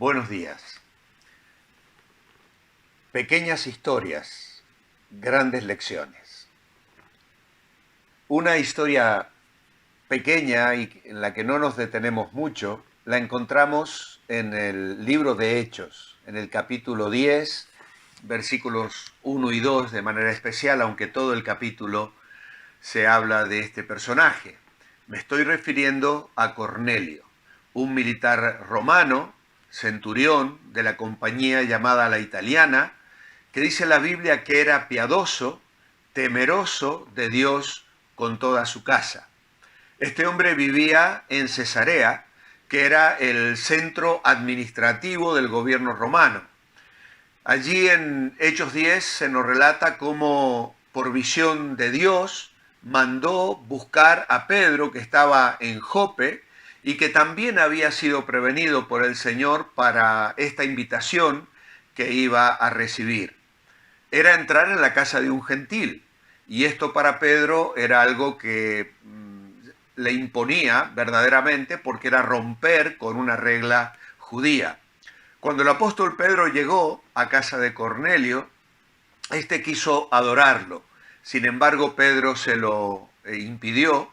Buenos días. Pequeñas historias, grandes lecciones. Una historia pequeña y en la que no nos detenemos mucho, la encontramos en el libro de Hechos, en el capítulo 10, versículos 1 y 2 de manera especial, aunque todo el capítulo se habla de este personaje. Me estoy refiriendo a Cornelio, un militar romano, centurión de la compañía llamada La Italiana, que dice la Biblia que era piadoso, temeroso de Dios con toda su casa. Este hombre vivía en Cesarea, que era el centro administrativo del gobierno romano. Allí en Hechos 10 se nos relata cómo por visión de Dios mandó buscar a Pedro, que estaba en Jope y que también había sido prevenido por el Señor para esta invitación que iba a recibir. Era entrar en la casa de un gentil, y esto para Pedro era algo que le imponía verdaderamente, porque era romper con una regla judía. Cuando el apóstol Pedro llegó a casa de Cornelio, este quiso adorarlo. Sin embargo, Pedro se lo impidió,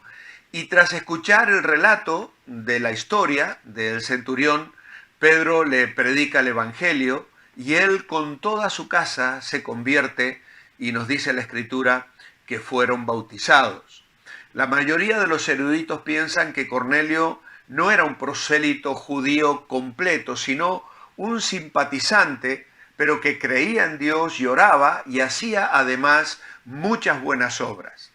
y tras escuchar el relato de la historia del centurión, Pedro le predica el Evangelio y él con toda su casa se convierte, y nos dice la Escritura que fueron bautizados. La mayoría de los eruditos piensan que Cornelio no era un prosélito judío completo, sino un simpatizante, pero que creía en Dios y oraba y hacía además muchas buenas obras.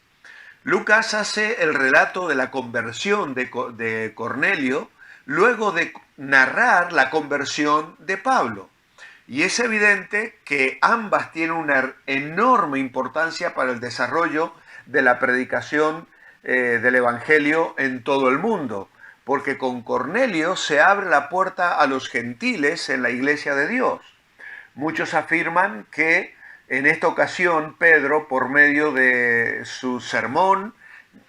Lucas hace el relato de la conversión de Cornelio luego de narrar la conversión de Pablo. Y es evidente que ambas tienen una enorme importancia para el desarrollo de la predicación del Evangelio en todo el mundo, porque con Cornelio se abre la puerta a los gentiles en la iglesia de Dios. Muchos afirman que en esta ocasión Pedro, por medio de su sermón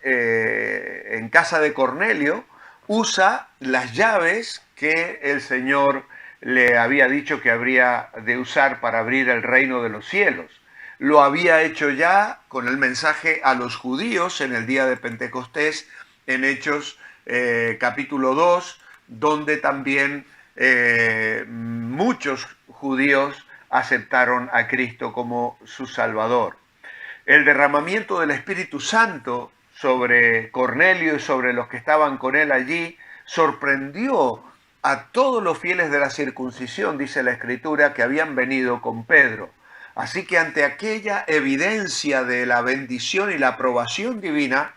en casa de Cornelio, usa las llaves que el Señor le había dicho que habría de usar para abrir el reino de los cielos. Lo había hecho ya con el mensaje a los judíos en el día de Pentecostés, en Hechos capítulo 2, donde también muchos judíos aceptaron a Cristo como su Salvador. El derramamiento del Espíritu Santo sobre Cornelio y sobre los que estaban con él allí sorprendió a todos los fieles de la circuncisión, dice la Escritura, que habían venido con Pedro. Así que ante aquella evidencia de la bendición y la aprobación divina,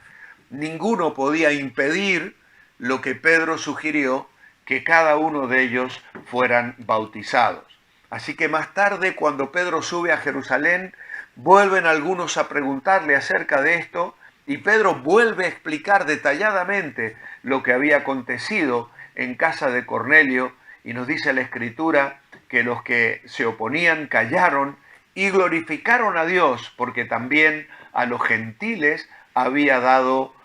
ninguno podía impedir lo que Pedro sugirió, que cada uno de ellos fueran bautizados. Así que más tarde, cuando Pedro sube a Jerusalén, vuelven algunos a preguntarle acerca de esto, y Pedro vuelve a explicar detalladamente lo que había acontecido en casa de Cornelio, y nos dice la Escritura que los que se oponían callaron y glorificaron a Dios, porque también a los gentiles había dado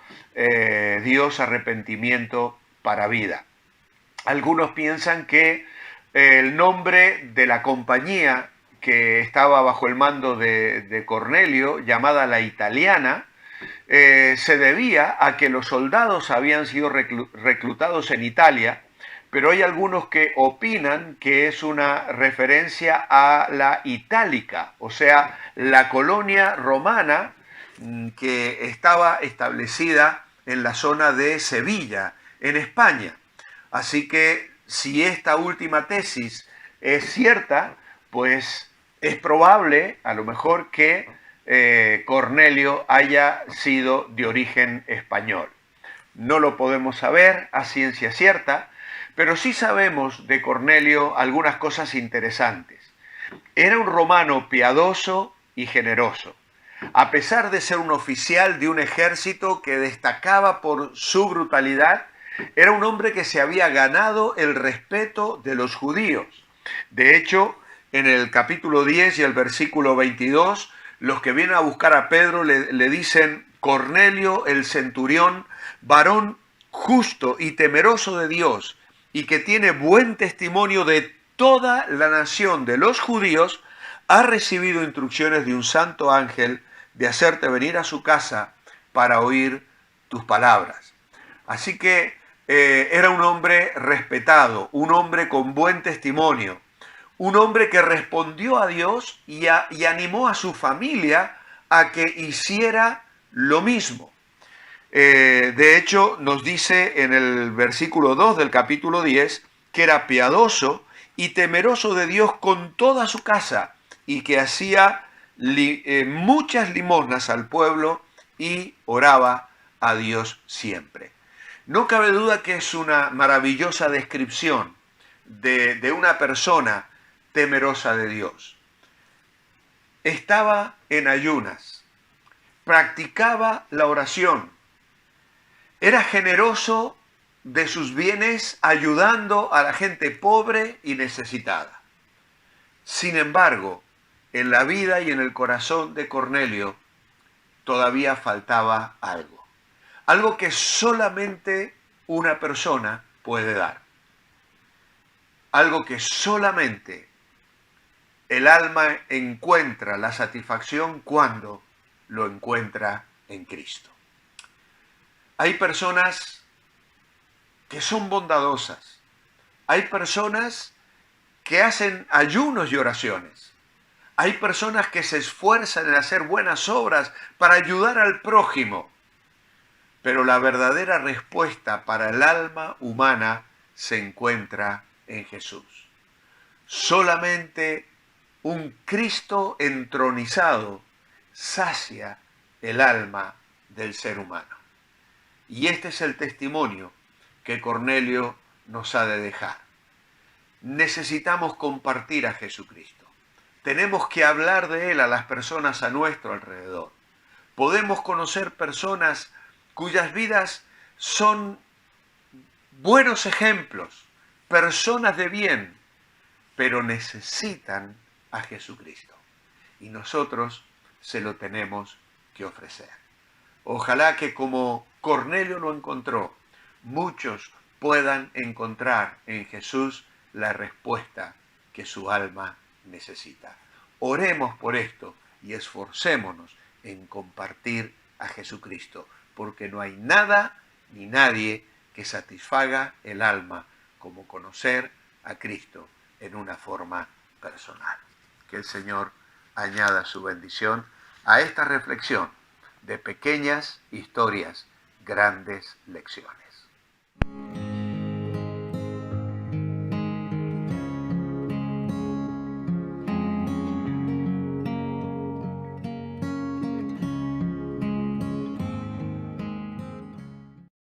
Dios arrepentimiento para vida. Algunos piensan que el nombre de la compañía que estaba bajo el mando de Cornelio, llamada La Italiana, se debía a que los soldados habían sido reclutados en Italia, pero hay algunos que opinan que es una referencia a la Itálica, o sea, la colonia romana que estaba establecida en la zona de Sevilla, en España. Así que si esta última tesis es cierta, pues es probable, a lo mejor, que Cornelio haya sido de origen español. No lo podemos saber a ciencia cierta, pero sí sabemos de Cornelio algunas cosas interesantes. Era un romano piadoso y generoso. A pesar de ser un oficial de un ejército que destacaba por su brutalidad, era un hombre que se había ganado el respeto de los judíos. De hecho, en el capítulo 10 y el versículo 22, los que vienen a buscar a Pedro le dicen: Cornelio el centurión, varón justo y temeroso de Dios, y que tiene buen testimonio de toda la nación de los judíos, ha recibido instrucciones de un santo ángel de hacerte venir a su casa para oír tus palabras. Así que era un hombre respetado, un hombre con buen testimonio, un hombre que respondió a Dios y animó a su familia a que hiciera lo mismo. De hecho, nos dice en el versículo 2 del capítulo 10 que era piadoso y temeroso de Dios con toda su casa y que hacía muchas limosnas al pueblo y oraba a Dios siempre. No cabe duda que es una maravillosa descripción de una persona temerosa de Dios. Estaba en ayunas, practicaba la oración, era generoso de sus bienes ayudando a la gente pobre y necesitada. Sin embargo, en la vida y en el corazón de Cornelio todavía faltaba algo. Algo que solamente una persona puede dar. Algo que solamente el alma encuentra la satisfacción cuando lo encuentra en Cristo. Hay personas que son bondadosas. Hay personas que hacen ayunos y oraciones. Hay personas que se esfuerzan en hacer buenas obras para ayudar al prójimo. Pero la verdadera respuesta para el alma humana se encuentra en Jesús. Solamente un Cristo entronizado sacia el alma del ser humano. Y este es el testimonio que Cornelio nos ha de dejar. Necesitamos compartir a Jesucristo. Tenemos que hablar de Él a las personas a nuestro alrededor. Podemos conocer personas cuyas vidas son buenos ejemplos, personas de bien, pero necesitan a Jesucristo. Y nosotros se lo tenemos que ofrecer. Ojalá que como Cornelio lo encontró, muchos puedan encontrar en Jesús la respuesta que su alma necesita. Oremos por esto y esforcémonos en compartir a Jesucristo, porque no hay nada ni nadie que satisfaga el alma como conocer a Cristo en una forma personal. Que el Señor añada su bendición a esta reflexión de pequeñas historias, grandes lecciones.